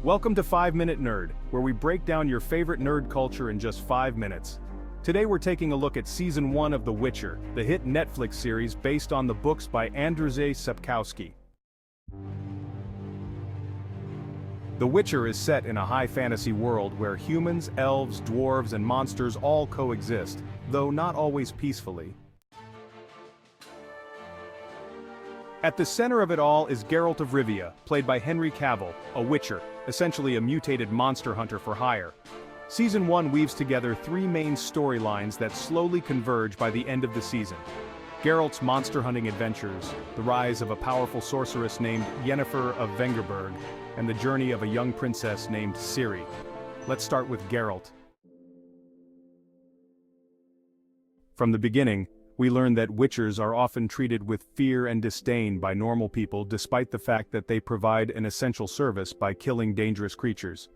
Welcome to 5 Minute Nerd, where we break down your favorite nerd culture in just 5 minutes. Today we're taking a look at Season 1 of The Witcher, the hit Netflix series based on the books by Andrzej Sapkowski. The Witcher is set in a high fantasy world where humans, elves, dwarves, and monsters all coexist, though not always peacefully. At the center of it all is Geralt of Rivia, played by Henry Cavill, a Witcher, essentially a mutated monster hunter for hire. Season 1 weaves together three main storylines that slowly converge by the end of the season. Geralt's monster-hunting adventures, the rise of a powerful sorceress named Yennefer of Vengerberg, and the journey of a young princess named Ciri. Let's start with Geralt. From the beginning, we learn that Witchers are often treated with fear and disdain by normal people despite the fact that they provide an essential service by killing dangerous creatures.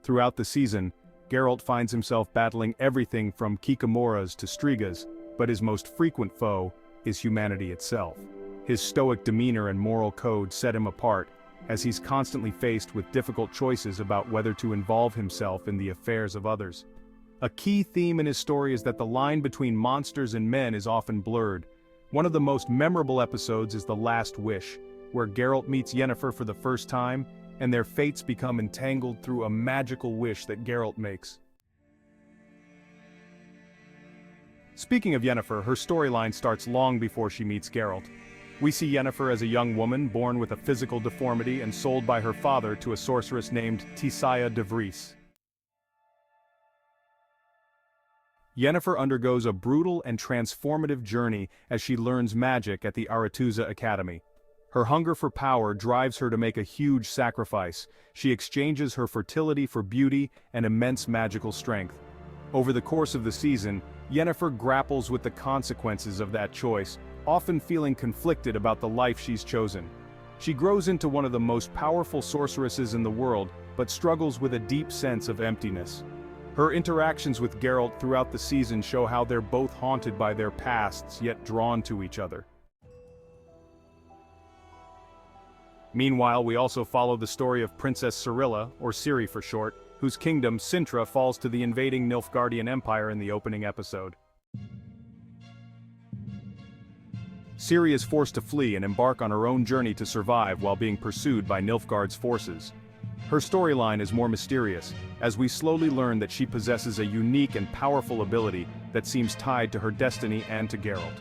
Throughout the season, Geralt finds himself battling everything from kikimoras to strigas, but his most frequent foe is humanity itself. His stoic demeanor and moral code set him apart, as he's constantly faced with difficult choices about whether to involve himself in the affairs of others. A key theme in his story is that the line between monsters and men is often blurred. One of the most memorable episodes is The Last Wish, where Geralt meets Yennefer for the first time, and their fates become entangled through a magical wish that Geralt makes. Speaking of Yennefer, her storyline starts long before she meets Geralt. We see Yennefer as a young woman born with a physical deformity and sold by her father to a sorceress named Tissaia de Vries. Yennefer undergoes a brutal and transformative journey as she learns magic at the Aretuza Academy. Her hunger for power drives her to make a huge sacrifice. She exchanges her fertility for beauty and immense magical strength. Over the course of the season, Yennefer grapples with the consequences of that choice, often feeling conflicted about the life she's chosen. She grows into one of the most powerful sorceresses in the world, but struggles with a deep sense of emptiness. Her interactions with Geralt throughout the season show how they're both haunted by their pasts yet drawn to each other. Meanwhile, we also follow the story of Princess Cirilla, or Ciri for short, whose kingdom, Cintra, falls to the invading Nilfgaardian Empire in the opening episode. Ciri is forced to flee and embark on her own journey to survive while being pursued by Nilfgaard's forces. Her storyline is more mysterious, as we slowly learn that she possesses a unique and powerful ability that seems tied to her destiny and to Geralt.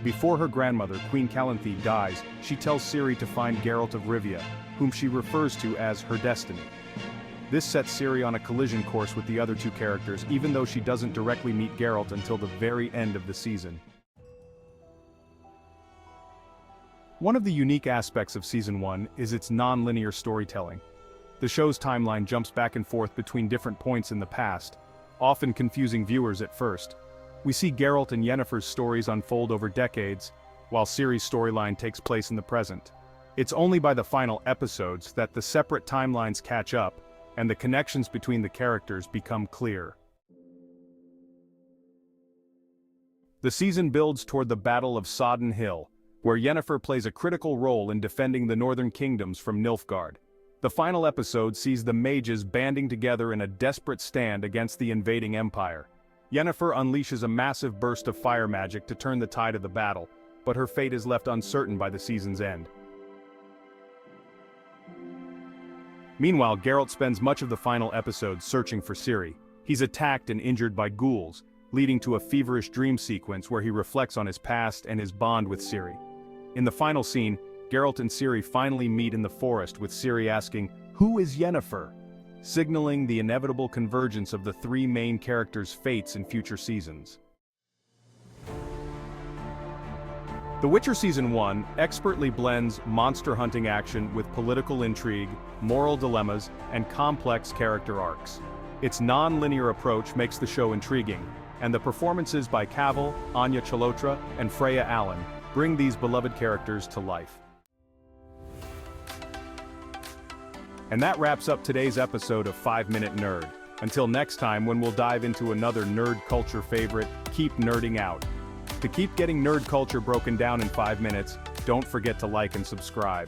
Before her grandmother, Queen Calanthe, dies, she tells Ciri to find Geralt of Rivia, whom she refers to as her destiny. This sets Ciri on a collision course with the other two characters, even though she doesn't directly meet Geralt until the very end of the season. One of the unique aspects of Season 1 is its non-linear storytelling. The show's timeline jumps back and forth between different points in the past, often confusing viewers at first. We see Geralt and Yennefer's stories unfold over decades, while Ciri's storyline takes place in the present. It's only by the final episodes that the separate timelines catch up, and the connections between the characters become clear. The season builds toward the Battle of Sodden Hill, where Yennefer plays a critical role in defending the northern kingdoms from Nilfgaard. The final episode sees the mages banding together in a desperate stand against the invading empire. Yennefer unleashes a massive burst of fire magic to turn the tide of the battle, but her fate is left uncertain by the season's end. Meanwhile, Geralt spends much of the final episode searching for Ciri. He's attacked and injured by ghouls, leading to a feverish dream sequence where he reflects on his past and his bond with Ciri. In the final scene, Geralt and Ciri finally meet in the forest, with Ciri asking, "Who is Yennefer?" signaling the inevitable convergence of the three main characters' fates in future seasons. The Witcher Season 1 expertly blends monster hunting action with political intrigue, moral dilemmas, and complex character arcs. Its non-linear approach makes the show intriguing, and the performances by Cavill, Anya Chalotra, and Freya Allan bring these beloved characters to life. And that wraps up today's episode of 5 Minute Nerd. Until next time, when we'll dive into another nerd culture favorite, keep nerding out. To keep getting nerd culture broken down in 5 minutes, don't forget to like and subscribe.